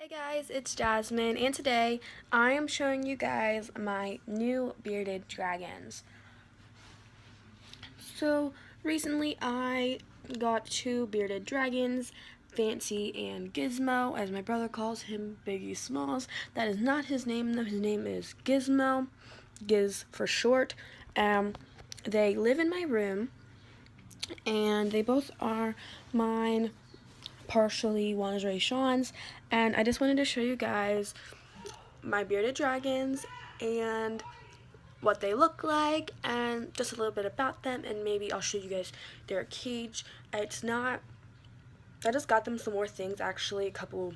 Hey guys, it's Jasmine, and today I am showing you guys my new bearded dragons. So recently I got two bearded dragons, Fancy and Gizmo, as my brother calls him, Biggie Smalls. That is not his name though, his name is Gizmo, Giz for short. They live in my room, and they both are mine. Partially one is Ray Sean's, and I just wanted to show you guys my bearded dragons and what they look like and just a little bit about them, and maybe I'll show you guys their cage. It's not, I just got them some more things actually a couple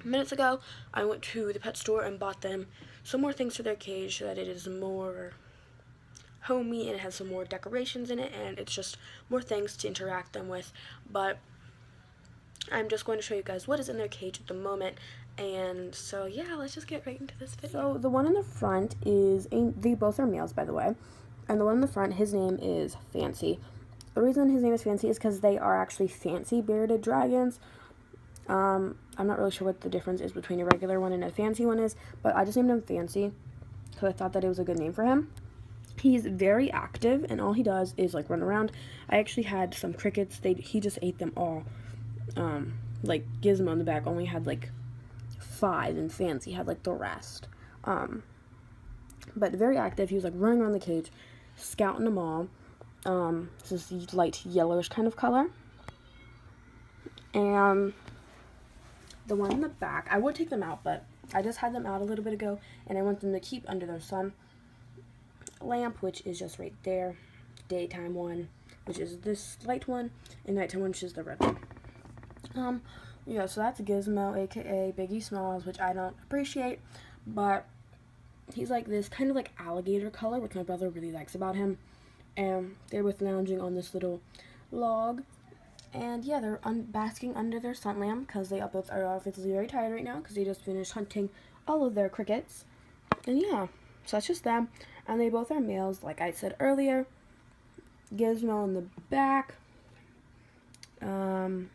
minutes ago. I went to the pet store and bought them some more things for their cage so that it is more homey and it has some more decorations in it, and it's just more things to interact them with. But I'm just going to show you guys what is in their cage at the moment. And so yeah, let's just get right into this video. So the one in the front is, they both are males by the way, and the one in the front, his name is Fancy. The reason his name is Fancy is because they are actually fancy bearded dragons. I'm not really sure what the difference is between a regular one and a fancy one is, but I just named him Fancy because I thought that it was a good name for him. He's very active, and all he does is like run around. I actually had some crickets. He just ate them all. Like Gizmo in the back only had like 5, and Fancy had like the rest. But very active. He was like running around the cage, scouting them all. This is light yellowish kind of color. And the one in the back, I would take them out, but I just had them out a little bit ago, and I want them to keep under their sun lamp, which is just right there. Daytime one, which is this light one, and nighttime one, which is the red one. Yeah, so that's Gizmo, aka Biggie Smalls, which I don't appreciate, but he's like this kind of like alligator color, which my brother really likes about him. And they're both lounging on this little log, and yeah, they're basking under their sun lamp because they both are obviously very tired right now because they just finished hunting all of their crickets. And yeah, so that's just them, and they both are males, like I said earlier. Gizmo in the back, and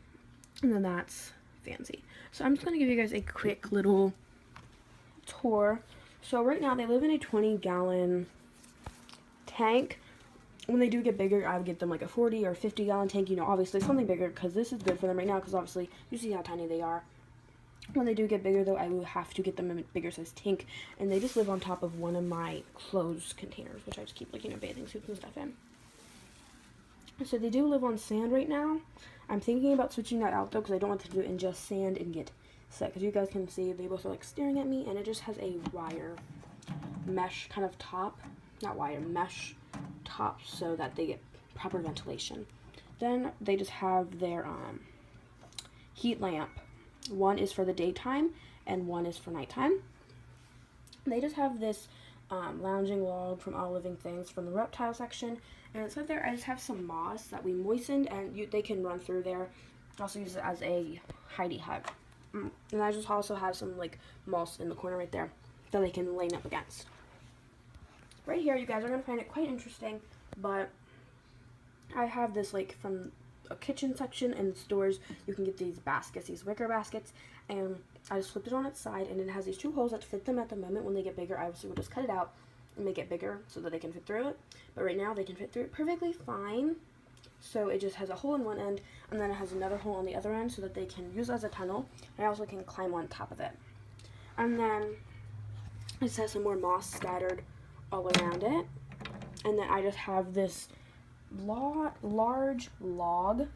then that's Fancy. So I'm just going to give you guys a quick little tour. So right now they live in a 20-gallon tank. When they do get bigger, I would get them like a 40 or 50-gallon tank, you know, obviously something bigger, because this is good for them right now, because obviously you see how tiny they are. When they do get bigger though, I will have to get them a bigger size tank, and they just live on top of one of my clothes containers, which I just keep like, you know, bathing suits and stuff in. So they do live on sand right now. I'm thinking about switching that out though, because I don't want to do it in just sand and get sick. Because you guys can see they both are like staring at me, and it just has a wire mesh kind of top, not wire, mesh top, so that they get proper ventilation. Then they just have their heat lamp. One is for the daytime and one is for nighttime. They just have this lounging log from All Living Things from the reptile section, and it says there I just have some moss that we moistened, and they can run through there. I also use it as a hidey hut. And I just also have some like moss in the corner right there that they can lean up against. Right here, you guys are gonna find it quite interesting, but I have this like from a kitchen section and stores. You can get these baskets, these wicker baskets, and I just flipped it on its side, and it has these 2 holes that fit them at the moment. When they get bigger, I obviously will just cut it out and make it bigger so that they can fit through it. But right now they can fit through it perfectly fine. So it just has a hole in one end, and then it has another hole on the other end so that they can use it as a tunnel. And I also can climb on top of it. And then it has some more moss scattered all around it. And then I just have this large log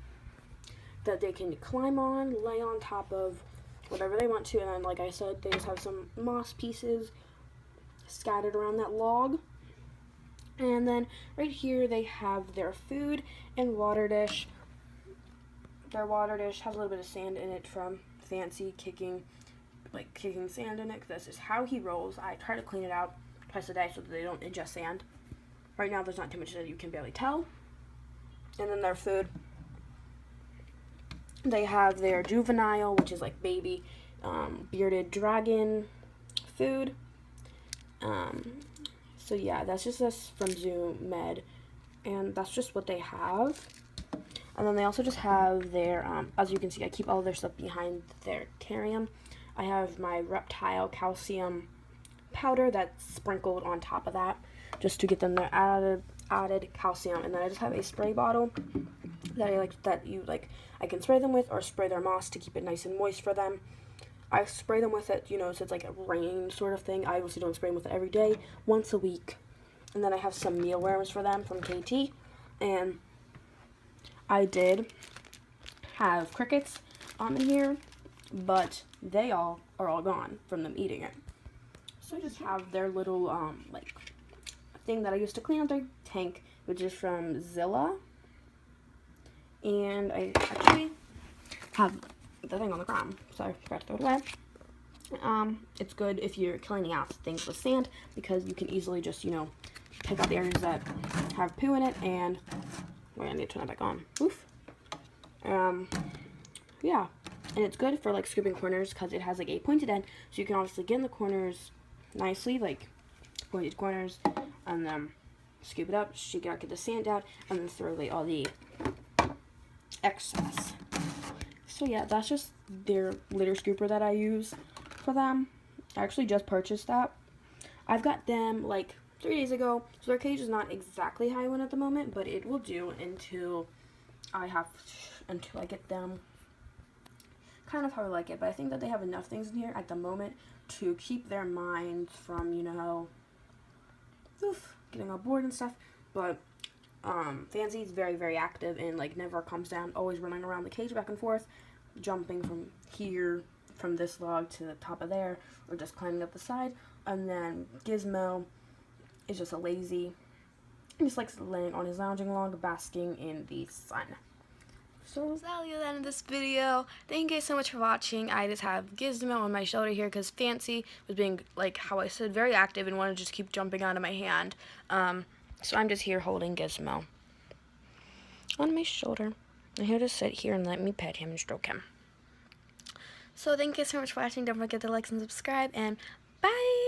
that they can climb on, lay on top of, whatever they want to. And then, like I said, they just have some moss pieces scattered around that log. And then right here they have their food and water dish. Their water dish has a little bit of sand in it from Fancy kicking sand in it, because this is how he rolls. I try to clean it out twice a day so that they don't ingest sand. Right now there's not too much that you can barely tell. And then their food, they have their juvenile, which is like baby bearded dragon food. So yeah, that's just this from Zoo Med, and that's just what they have. And then they also just have their, as you can see, I keep all of their stuff behind their terrarium. I have my Reptile calcium powder that's sprinkled on top of that just to get them the added calcium. And then I just have a spray bottle that I can spray them with, or spray their moss to keep it nice and moist for them. I spray them with it, so it's like a rain sort of thing. I obviously don't spray them with it every day, once a week. And then I have some mealworms for them from KT. And I did have crickets in here, but they are all gone from them eating it. So I just have their little thing that I used to clean out their tank, which is from Zilla. And I actually have the thing on the ground, so I forgot to throw it away. It's good if you're cleaning out things with sand, because you can easily just, pick out the areas that have poo in it, and wait, I need to turn that back on. Oof. Yeah, and it's good for like scooping corners because it has like a pointed end, so you can obviously get in the corners nicely, like pointed corners, and then scoop it up, shake it out, get the sand out, and then throw away all the excess. So yeah, that's just their litter scooper that I use for them. I actually just purchased that. I've got them like 3 days ago, so their cage is not exactly high one at the moment, but it will do until I get them kind of how I like it. But I think that they have enough things in here at the moment to keep their minds from, getting on board and stuff. But Fancy is very, very active and like never comes down, always running around the cage back and forth, jumping from here, from this log to the top of there, or just climbing up the side. And then Gizmo is just a lazy, he just likes laying on his lounging log, basking in the sun. So that'll be the end of this video. Thank you guys so much for watching. I just have Gizmo on my shoulder here because Fancy was being, like how I said, very active and wanted to just keep jumping out of my hand. So I'm just here holding Gizmo on my shoulder. And he'll just sit here and let me pet him and stroke him. So thank you so much for watching. Don't forget to like and subscribe, and bye!